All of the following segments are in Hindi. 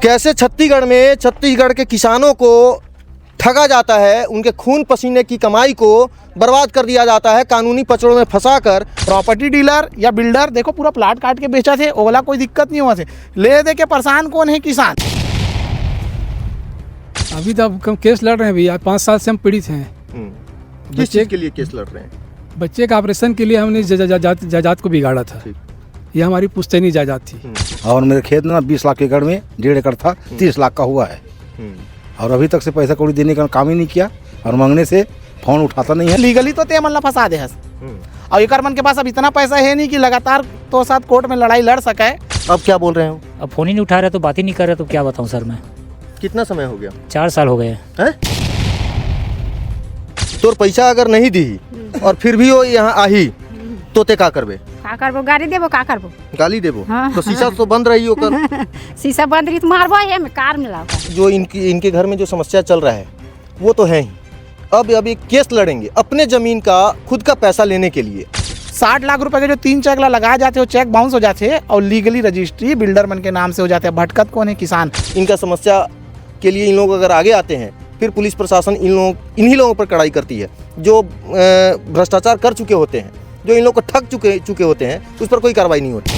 कैसे छत्तीसगढ़ के किसानों को ठगा जाता है, उनके खून पसीने की कमाई को बर्बाद कर दिया जाता है कानूनी पचड़ों में फंसाकर। प्रॉपर्टी डीलर या बिल्डर देखो पूरा प्लाट काट के बेचा थे, ओला कोई दिक्कत नहीं हुआ थे। ले दे के परेशान कौन है? किसान। अभी तो हम केस लड़ रहे हैं भैया, 5 साल से हम पीड़ित हैं। किस चीज़ के लिए केस लड़ रहे हैं? बच्चे का ऑपरेशन के लिए हमने जायदाद को बिगाड़ा था। ये हमारी पुश्तैनी जायदाद थी। और मेरे खेत में 20 लाख एकड़ में 1.5 एकड़ था, 30 लाख का हुआ है। और अभी तक से पैसा कौड़ी देने का काम ही नहीं किया और मांगने से फोन उठाता नहीं है। लीगली तो ते मन फंसा दे हस। और एक मन के पास अब इतना पैसा है नहीं कि लगातार तो साथ कोर्ट में लड़ाई लड़ सके। अब क्या बोल रहे हो? अब फोन ही नहीं उठा रहे तो बात ही नहीं कर रहे तो क्या बताऊं सर मैं। कितना समय हो गया? 4 साल हो गए हैं? तोर पैसा अगर नहीं दी और फिर भी वो यहाँ आई तो ते का करबे? का करबो? गाड़ी देबो? का करबो? गाली देबो? हाँ। तो शीशा तो बंद रही होकर। शीशा बंद रही तो मारबो है में कार में लाओ। जो इनके घर में जो समस्या चल रहा है वो तो है ही। अब एक केस लड़ेंगे अपने जमीन का खुद का पैसा लेने के लिए। 60 लाख रुपए के जो 3 चेक लगाए जाते वो चेक बाउंस हो जाते और लीगली रजिस्ट्री बिल्डर मन के नाम से हो जाते हैं। भटकत कौन है? किसान। इनका समस्या के लिए इन लोग अगर आगे आते हैं फिर पुलिस प्रशासन इन्हीं लोगों पर कड़ाई करती है जो भ्रष्टाचार कर चुके होते हैं, जो इन लोग को ठग चुके होते हैं, उस पर कोई कार्रवाई नहीं होती।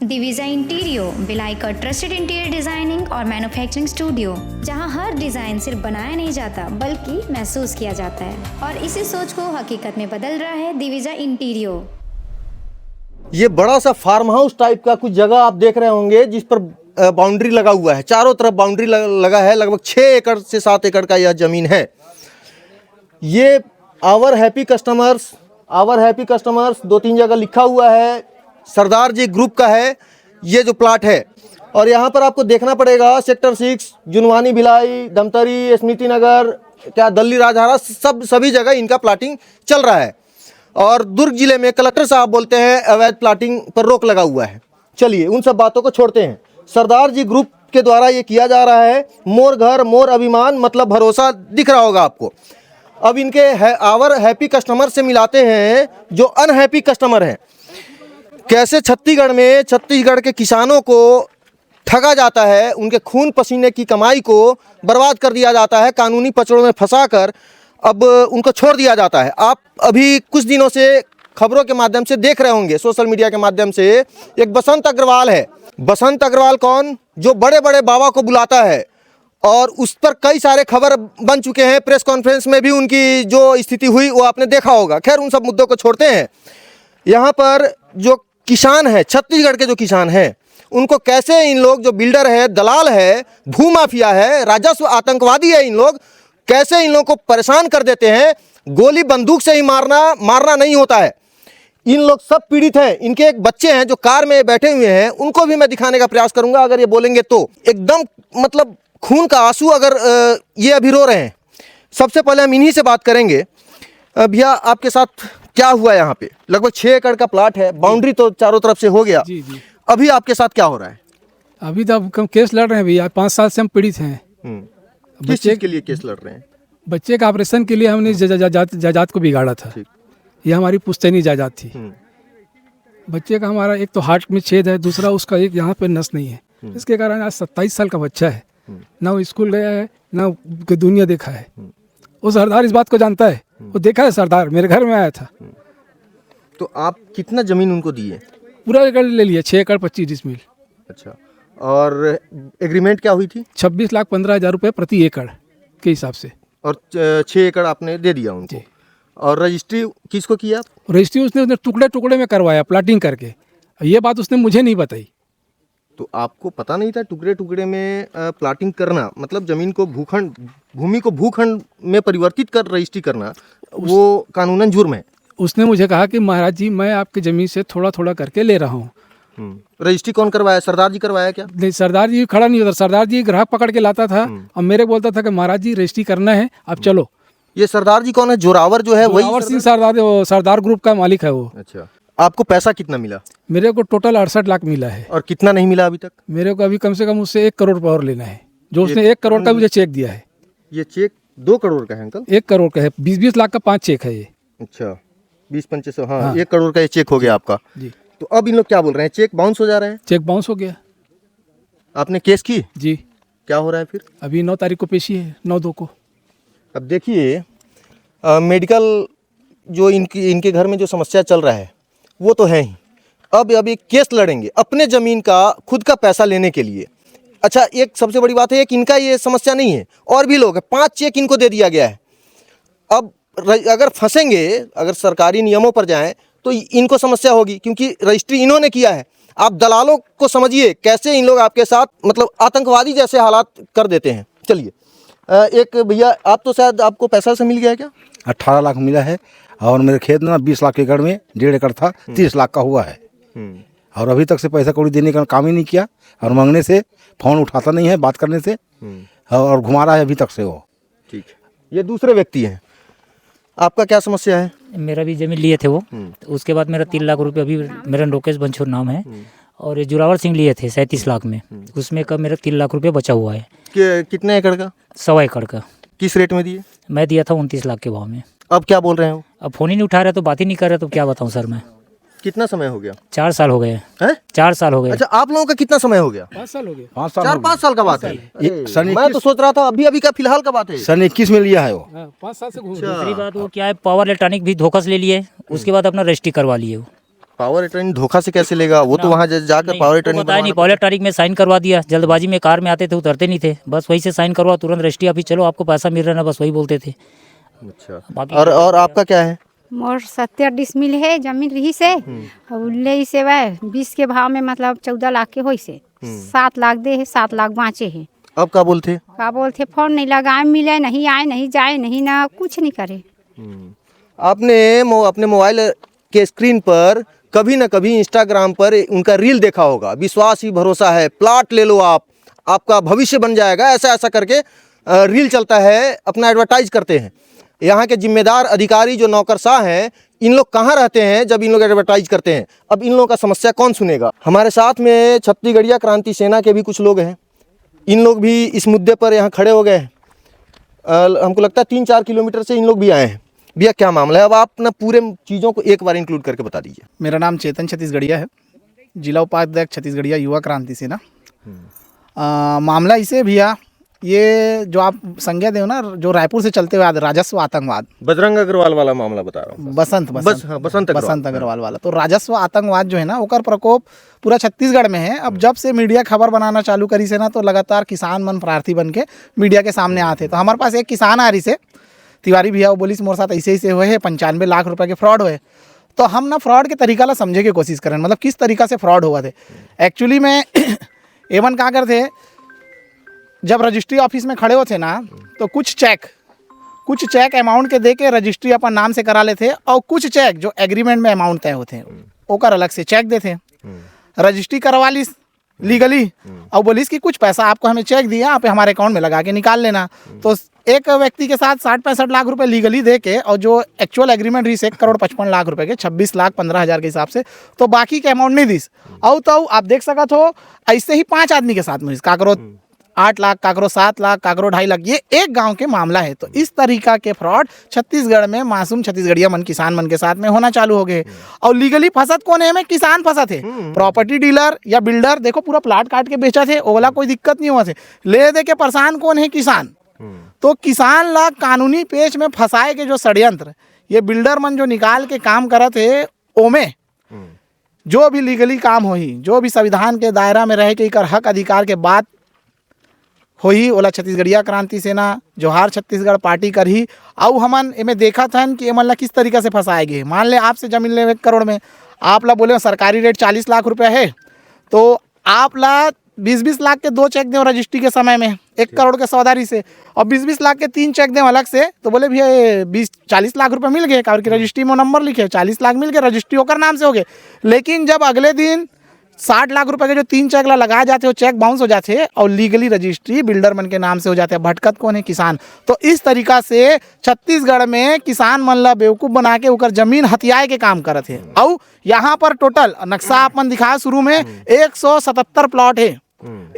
दिविजा इंटीरियो भिलाई का ट्रस्टेड इंटीरियर डिजाइनिंग और मैन्युफैक्चरिंग स्टूडियो, जहां हर डिजाइन सिर्फ बनाया नहीं जाता बल्कि महसूस किया जाता है और इसी सोच को हकीकत में बदल रहा है दिविजा इंटीरियो। ये बड़ा सा फार्म हाउस टाइप का कुछ जगह आप देख रहे होंगे जिस पर बाउंड्री लगा हुआ है, चारों तरफ बाउंड्री लगा है। लगभग 6 एकड़ से 7 एकड़ का यह जमीन है। ये आवर हैप्पी कस्टमर्स 2-3 जगह लिखा हुआ है। सरदार जी ग्रुप का है ये जो प्लाट है। और यहाँ पर आपको देखना पड़ेगा सेक्टर 6, जुनवानी, भिलाई, धमतरी, स्मृति नगर, क्या दल्ली, राजहारा, सभी जगह इनका प्लाटिंग चल रहा है। और दुर्ग जिले में कलेक्टर साहब बोलते हैं अवैध प्लाटिंग पर रोक लगा हुआ है। चलिए उन सब बातों को छोड़ते हैं। सरदार जी ग्रुप के द्वारा ये किया जा रहा है। मोर घर मोर अभिमान, मतलब भरोसा दिख रहा होगा आपको। अब इनके आवर हैप्पी कस्टमर से मिलाते हैं जो अनहैप्पी कस्टमर हैं। कैसे छत्तीसगढ़ के किसानों को ठगा जाता है, उनके खून पसीने की कमाई को बर्बाद कर दिया जाता है कानूनी पचड़ों में फंसाकर। अब उनको छोड़ दिया जाता है। आप अभी कुछ दिनों से खबरों के माध्यम से देख रहे होंगे, सोशल मीडिया के माध्यम से, एक बसंत अग्रवाल है। बसंत अग्रवाल कौन? जो बड़े बड़े बाबा को बुलाता है और उस पर कई सारे खबर बन चुके हैं। प्रेस कॉन्फ्रेंस में भी उनकी जो स्थिति हुई वो आपने देखा होगा। खैर उन सब मुद्दों को छोड़ते हैं। यहाँ पर जो किसान है, छत्तीसगढ़ के जो किसान हैं, उनको कैसे इन लोग, जो बिल्डर है, दलाल है, भूमाफिया है, राजस्व आतंकवादी है, इन लोग कैसे इन लोग को परेशान कर देते हैं। गोली बंदूक से ही मारना नहीं होता है। इन लोग सब पीड़ित हैं। इनके एक बच्चे हैं जो कार में बैठे हुए हैं, उनको भी मैं दिखाने का प्रयास करूंगा अगर ये बोलेंगे तो। एकदम मतलब खून का आंसू अगर ये अभी रो रहे हैं। सबसे पहले हम इन्हीं से बात करेंगे। भैया आपके साथ क्या हुआ? यहाँ पे लगभग 6 एकड़ का प्लाट है, बाउंड्री तो चारों तरफ से हो गया। जी जी। अभी आपके साथ क्या हो रहा है? अभी तो हम केस लड़ रहे हैं भैया, 5 साल से हम पीड़ित हैं। किस चीज़ के लिए केस लड़ रहे हैं? बच्चे का ऑपरेशन के लिए हमने जायदाद को बिगाड़ा था। ये हमारी पुश्तैनी जायदाद थी। बच्चे का हमारा एक तो हार्ट में छेद है, दूसरा उसका एक यहाँ पे नस नहीं है। इसके कारण आज 27 साल का बच्चा है, ना वो स्कूल गया है ना दुनिया देखा है। वो सरदार इस बात को जानता है, वो देखा है। सरदार मेरे घर में आया था। तो आप कितना जमीन उनको दिए? पूरा एकड़ ले लिया, 6 एकड़ 25 डिसमिल। अच्छा, और एग्रीमेंट क्या हुई थी? 26,15,000 रुपये प्रति एकड़ के हिसाब से। और 6 एकड़ आपने दे दिया उनको। और रजिस्ट्री किसको किया? रजिस्ट्री उसने टुकड़े टुकड़े में करवाया, प्लाटिंग करके। ये बात उसने मुझे नहीं बताई। तो आपको पता नहीं था टुकड़े टुकड़े में प्लाटिंग करना, मतलब जमीन को भूमि को भूखंड में परिवर्तित कर रजिस्ट्री करना, वो कानूनन जुर्म है। उसने मुझे कहा कि महाराज जी मैं आपकी ज़मीन से थोड़ा थोड़ा करके ले रहा हूँ। रजिस्ट्री कौन करवाया? सरदार जी करवाया क्या? नहीं, सरदार जी खड़ा नहीं होता। सरदार जी ग्राहक पकड़ के लाता था और मेरे बोलता था कि महाराज जी रजिस्ट्री करना है, आप चलो। ये सरदार जी कौन है? जोरावर जो है वही सिंह सरदार ग्रुप का मालिक है वो। अच्छा, आपको पैसा कितना मिला? मेरे को टोटल 68 लाख मिला है। और कितना नहीं मिला अभी तक? मेरे को अभी कम से कम उससे 1 करोड़ और लेना है, जो उसने 1 करोड़ का मुझे चेक दिया है। ये चेक 2 करोड़ का है अंकल? 1 करोड़ का है, 20-20 लाख का 5 चेक है ये। अच्छा, 20-25, हाँ 1 करोड़ का ये चेक हो गया आपका जी। तो अब इन लोग क्या बोल रहे हैं? चेक बाउंस हो जा रहा है? चेक बाउंस हो गया। आपने केस की? जी क्या हो रहा है फिर? अभी 9 तारीख को पेशी है, 9/2 को। अब देखिए मेडिकल जो इनके घर में जो समस्या चल रहा है वो तो है ही। अब अभी केस लड़ेंगे अपने ज़मीन का खुद का पैसा लेने के लिए। अच्छा, एक सबसे बड़ी बात है कि इनका ये समस्या नहीं है, और भी लोग हैं। 5 चेक इनको दे दिया गया है। अब अगर फंसेंगे, अगर सरकारी नियमों पर जाएं तो इनको समस्या होगी, क्योंकि रजिस्ट्री इन्होंने किया है। आप दलालों को समझिए कैसे इन लोग आपके साथ मतलब आतंकवादी जैसे हालात कर देते हैं। चलिए एक भैया, आप तो शायद आपको पैसा से मिल गया है क्या? 18 लाख मिला है और मेरे खेत में 20 लाख एकड़ में 1.5 एकड़ था, 30 लाख का हुआ है। और अभी तक से पैसा कौड़ी देने का काम ही नहीं किया, और मांगने से फ़ोन उठाता नहीं है, बात करने से, और घुमा रहा है अभी तक से वो। ठीक है, ये दूसरे व्यक्ति हैं। आपका क्या समस्या है? मेरा भी जमीन लिए थे वो, तो उसके बाद मेरा 3 लाख रुपए, अभी मेरा लोकेश बंछोर नाम है, और ये जोरावर सिंह लिए थे 37 लाख में, उसमें का मेरा 3 लाख रुपए बचा हुआ है। कितने एकड़ का? 1.25 एकड़ का। किस रेट में दिए? मैं दिया था 29 लाख के भाव में। अब क्या बोल रहे हो? अब फ़ोन ही नहीं उठा रहे, तो बात ही नहीं कर रहे, तो क्या बताऊँ सर मैं। कितना समय हो गया? 4 साल हो गए हैं? 4 साल हो गए। अच्छा, आप लोगों का कितना समय हो गया? 5 साल हो गए। 5 साल 4-5 साल का बात है। सन मैं तो सोच रहा था अभी का फिलहाल का बात है। सन 21 में लिया है वो। 5 साल से घूम दूसरी बात वो क्या है, पावर इलेक्ट्रॉनिक भी धोखा से ले लिए, उसके बाद अपना रजिस्ट्री करवा लिए वो। पावर अटॉर्नी धोखा से कैसे लेगा? वो तो वहाँ जाकर पावर अटॉर्नी बताया नहीं, पावर तारीख में साइन करवा दिया, जल्दबाजी में कार में आते थे, उतरते नहीं थे, बस वही से साइन करवा, तुरंत रजिस्ट्री ऑफिस चलो आपको पैसा मिल रहा है ना, बस वही बोलते थे। अच्छा, बाकी और आपका क्या है? मोर 70 डिसमिल है जमीन रही से, और ले से वह 20 के भाव में मतलब 14 लाख के होई से 7 लाख दे है, 7 लाख बाँचे है। अब क्या बोलते? का बोलते फोन नहीं लगाए, मिले नहीं, आए नहीं, जाए नहीं, ना कुछ नहीं करे। आपने अपने मोबाइल के स्क्रीन पर कभी ना कभी इंस्टाग्राम पर उनका रील देखा होगा, विश्वास ही भरोसा है, प्लाट ले लो आप, आपका भविष्य बन जाएगा, ऐसा ऐसा करके रील चलता है, अपना एडवर्टाइज करते हैं। यहाँ के जिम्मेदार अधिकारी जो नौकरशाह हैं, इन लोग कहाँ रहते हैं जब इन लोग एडवर्टाइज करते हैं? अब इन लोगों का समस्या कौन सुनेगा? हमारे साथ में छत्तीसगढ़िया क्रांति सेना के भी कुछ लोग हैं, इन लोग भी इस मुद्दे पर यहाँ खड़े हो गए हैं। हमको लगता है 3-4 किलोमीटर से इन लोग भी आए हैं। भैया क्या मामला है? अब आप ना पूरे चीज़ों को एक बार इंक्लूड करके बता दीजिए। मेरा नाम चेतन छत्तीसगढ़िया है, जिला उपाध्यक्ष छत्तीसगढ़िया युवा क्रांति सेना। मामला इसे भैया, ये जो आप संज्ञा दे ना, जो रायपुर से चलते हुए राजस्व आतंकवाद, बजरंग अग्रवाल वाला मामला बता रहा हूँ। बसंत अग्रवाल वाला, तो राजस्व आतंकवाद जो है ना, ओकर प्रकोप पूरा छत्तीसगढ़ में है। अब जब से मीडिया खबर बनाना चालू करी से ना, तो लगातार किसान मन प्रार्थी बन के मीडिया के सामने आते। तो हमारे पास एक किसान आ रही से तिवारी भैया, वो बोली मोर साथ ऐसे ही से हुए है, 95 लाख रुपए के फ्रॉड हुए। तो हम ना फ्रॉड के तरीका ला समझे की कोशिश करें, मतलब किस तरीका से फ्रॉड हुआ थे। एक्चुअली में एवन कहाँ करते, जब रजिस्ट्री ऑफिस में खड़े होते ना, तो कुछ चेक अमाउंट के दे के रजिस्ट्री अपन नाम से करा लेते, और कुछ चेक जो एग्रीमेंट में अमाउंट तय होते ओकर अलग से चेक देते। रजिस्ट्री करवा ली लीगली, और बोलिस कि कुछ पैसा आपको हमें चेक दिया, आप हमारे अकाउंट में लगा के निकाल लेना। तो एक व्यक्ति के साथ 60-65 लाख रुपए लीगली दे के, और जो एक्चुअल एग्रीमेंट रही 1,55 लाख रुपए के, 26,15,000 के हिसाब से, तो बाकी के अमाउंट नहीं दिस। और तो आप देख सकत हो, ऐसे ही 5 आदमी के साथ में काकरो 8 लाख, काकरो 7 लाख, काकरो 2.5 लाख, ये एक गांव के मामला है। तो इस तरीका के फ्रॉड छत्तीसगढ़ में मासूम छत्तीसगढ़िया मन, किसान मन के साथ में होना चालू हो गए। और लीगली फंसत कौन है? में किसान फंसत है, प्रॉपर्टी डीलर या बिल्डर। देखो पूरा प्लाट काट के बेचा थे, ओला कोई दिक्कत नहीं हुआ थे, ले दे के परेशान कौन है? किसान। तो किसान ला कानूनी पेच में फंसाए के जो षड्यंत्र ये बिल्डर मन जो निकाल के काम करत है, ओमे जो भी लीगली काम होही, जो भी संविधान के दायरा में रह के इकर हक अधिकार के बात होही, ओला छत्तीसगढ़िया क्रांति सेना जोहार छत्तीसगढ़ पार्टी कर ही। और हमन एमें देखा था कि एमन ला किस तरीका से फंसाए गए। मान ले आपसे जमीन ले 1 करोड़ में, आप ला बोले सरकारी रेट 40 लाख रुपया है, तो आप ला 20-20 लाख के 2 चेक दें रजिस्ट्री के समय में 1 करोड़ के सौदारी से, और 20-20 लाख के 3 चेक दें अलग से। तो बोले भैया 20-40 लाख रुपए मिल गए, कारण की रजिस्ट्री में नंबर लिखे 40 लाख मिल गए, रजिस्ट्री होकर नाम से हो गए। लेकिन जब अगले दिन 60 लाख रुपए के जो 3 चेक ला लगाए जाते, वो चेक बाउंस हो जाते और लीगली रजिस्ट्री बिल्डर मन के नाम से हो जाते हैं। भटकत कौन है? किसान। तो इस तरीका से छत्तीसगढ़ में किसान मन ला बेवकूफ़ बना के उकर जमीन हथियाए के काम करत है। और यहाँ पर टोटल नक्शा अपन दिखाया शुरू में 177 प्लॉट है,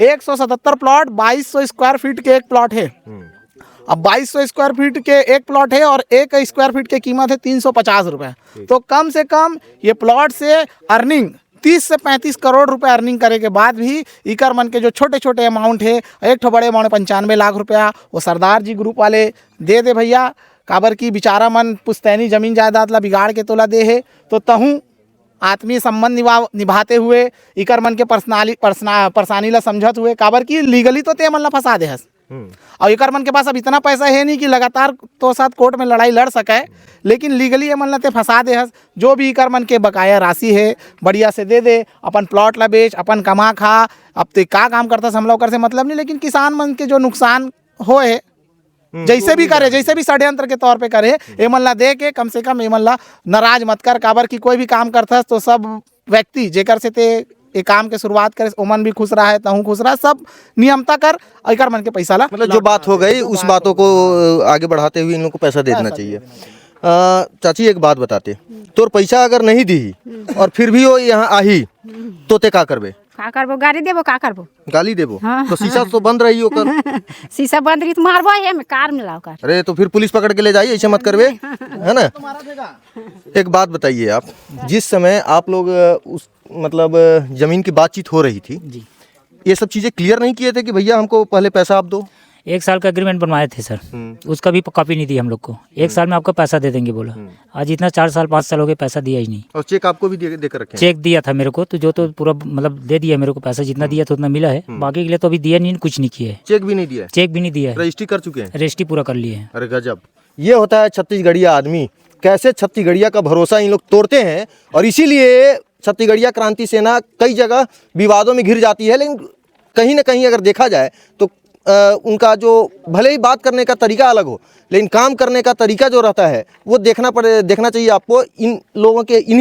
177 प्लॉट, 2200 स्क्वायर फीट के एक प्लॉट है। अब 2200 स्क्वायर फीट के एक प्लॉट है, और 1 स्क्वायर फीट की कीमत है 350 रुपये। तो कम से कम ये प्लॉट से अर्निंग 30 से 35 करोड़ रुपए अर्निंग करे के बाद भी इकर मन के जो छोटे छोटे अमाउंट है, एक ठो बड़े अमाउंट 95 लाख रुपया वो सरदार जी ग्रुप वाले दे भैया। काबर की बेचारा मन पुश्तैनी जमीन जायदाद ला बिगाड़ के तोला दे है, तो तहूँ आत्मीय संबंध निभाते हुए इकर मन के परेशानी ला समझत हुए। काबर की लीगली तो ते मन ला फंसा दे हस, और इकर मन के पास अब इतना पैसा है नहीं कि लगातार तो साथ कोर्ट में लड़ाई लड़ सके, लेकिन लीगली ये मन ला ते फंसा दे हस। जो भी इकर मन के बकाया राशि है बढ़िया से दे अपन प्लॉट ला बेच, अपन कमा खा। अब ते का काम करता हम लोग कर से मतलब नहीं, लेकिन किसान मन के जो नुकसान होए जैसे भी करे, जैसे भी षड्यंत्र के तौर पे करे, ए मन ला दे के कम से कम ए मन ला नाराज मत कर। काबर की कोई भी काम करता तो सब व्यक्ति जेकर से ते ये काम के शुरुआत करे ओमन भी खुश रहा है, तहूँ खुश रहा, सब नियमता कर और मन के पैसा ला। मतलब जो बात हो गई उस बातों को आगे बढ़ाते हुए इन लोगों को पैसा दे देना चाहिए। चाची एक बात बताते, तोर पैसा अगर नहीं दी और फिर भी वो यहाँ आही तो ते का करबे? का करबो? गाड़ी देबो, का करबो? गाली देबो? हाँ। तो शीशा तो बंद रही होकर। शीशा बंद रही तो मारबो है, मैं कार में लाओ कर। अरे तो फिर पुलिस पकड़ के ले जाइए, ऐसे मत करबे, है ना। एक बात बताइए आप, जिस समय आप लोग उस मतलब जमीन की बातचीत हो रही थी जी, ये सब चीजें क्लियर नहीं किए थे कि भैया हमको पहले पैसा आप दो? 1 साल का एग्रीमेंट बनवाए थे सर, उसका भी कॉपी नहीं दी हम लोग को। 1 साल में आपका पैसा दे देंगे बोला। आज इतना 4 साल 5 साल हो गए, पैसा दिया ही नहीं। और चेक आपको भी देकर रखे हैं? चेक दिया था मेरे को, तो जो तो पूरा मतलब दे दिया मेरे को, पैसा जितना दिया था उतना मिला है। बाकी के लिए तो अभी दिया नहीं, कुछ नहीं किया है। चेक भी नहीं दिया है? चेक भी नहीं दिया है, रजिस्ट्री कर चुके हैं? रजिस्ट्री पूरा कर लिए हैं। अरे गजब, ये होता है छत्तीसगढ़िया आदमी। कैसे छत्तीसगढ़िया का भरोसा इन लोग तोड़ते हैं, और इसीलिए छत्तीसगढ़िया क्रांति सेना कई जगह विवादों में घिर जाती है। लेकिन कहीं ना कहीं अगर देखा जाए तो उनका जो भले ही बात करने का तरीका अलग हो, लेकिन काम करने का तरीका जो रहता है वो देखना चाहिए आपको। इन्हीं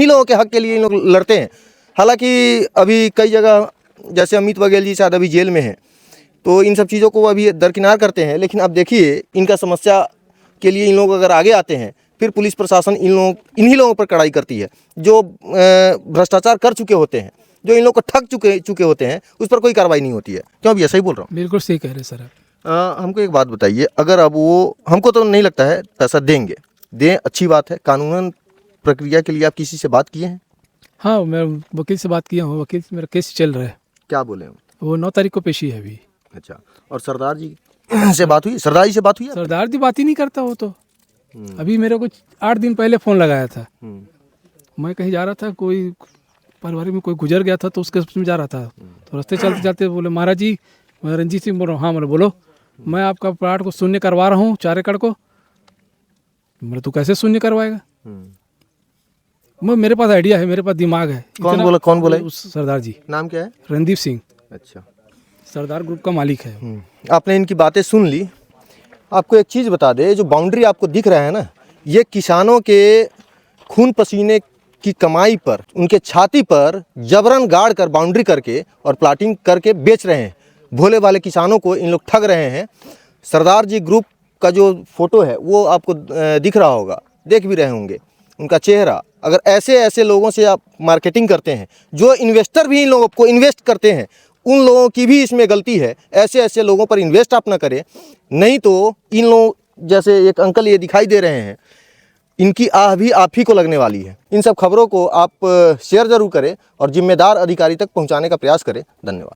लोगों के हक के लिए इन लोग लड़ते हैं। हालांकि अभी कई जगह जैसे अमित बघेल जी शायद अभी जेल में हैं, तो इन सब चीज़ों को अभी दरकिनार करते हैं। लेकिन अब देखिए, इनका समस्या के लिए इन लोग अगर आगे आते हैं, फिर पुलिस प्रशासन इन्हीं लोगों पर कड़ाई करती है। जो भ्रष्टाचार कर चुके होते हैं, जो इन लोग को ठग चुके होते हैं, उस पर कोई कार्रवाई नहीं होती है। क्यों? अभी ऐसा ही बोल रहा हूँ? बिल्कुल सही कह रहे सर आप। हमको एक बात बताइए, अगर अब वो, हमको तो नहीं लगता है पैसा दें, अच्छी बात है। कानूनन प्रक्रिया के लिए आप किसी से बात किए हैं? हाँ, मैं वकील से बात किया हूँ, वकील से मेरा केस चल रहा है। क्या बोले हैं वो 9 तारीख को पेशी है अभी। अच्छा, और सरदार जी से बात हुई? सरदार जी से बात हुई है? सरदार जी बात ही नहीं करता वो तो। अभी मेरे को 8 दिन पहले फ़ोन लगाया था। मैं कहीं जा रहा था, कोई परिवार में कोई गुजर गया था, तो उसके में जा रहा था। तो रास्ते चलते चलते बोले, महाराज जी, मैं रंजीत सिंह बोल रहा हूँ। हाँ, बोलो, मैं आपका प्लाट को शून्य करवा रहा हूँ, 4 एकड़ को। मेरे तू कैसे शून्य करवाएगा? मेरे पास आइडिया है, मेरे पास दिमाग है। कौन बोला? उस सरदार जी। नाम क्या है? रणदीप सिंह। अच्छा, सरदार ग्रुप का मालिक है। आपने इनकी बातें सुन ली। आपको एक चीज़ बता दे, जो बाउंड्री आपको दिख रहा है ना, ये किसानों के खून पसीने की कमाई पर, उनके छाती पर जबरन गाड़ कर बाउंड्री करके और प्लाटिंग करके बेच रहे हैं। भोले वाले किसानों को इन लोग ठग रहे हैं। सरदार जी ग्रुप का जो फोटो है वो आपको दिख रहा होगा, देख भी रहे होंगे उनका चेहरा। अगर ऐसे लोगों से आप मार्केटिंग करते हैं, जो इन्वेस्टर भी इन लोगों को इन्वेस्ट करते हैं, उन लोगों की भी इसमें गलती है। ऐसे लोगों पर इन्वेस्ट आप ना करें, नहीं तो इन लोग जैसे एक अंकल ये दिखाई दे रहे हैं, इनकी आह भी आप ही को लगने वाली है। इन सब खबरों को आप शेयर ज़रूर करें और जिम्मेदार अधिकारी तक पहुंचाने का प्रयास करें। धन्यवाद।